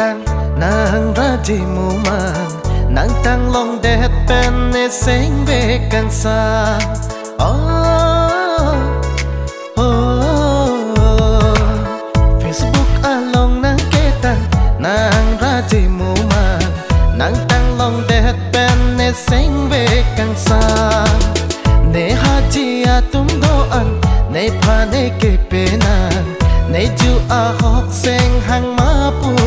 tang nang raji mu mang nang tang long det pen ne sing ve kan sa Facebook along nang ketang nang raji mu mang nang tang long det pen ne sing ve kan sa ne haji atum do an ne pha ne ke pe na ne ju a hok seng hang ma pu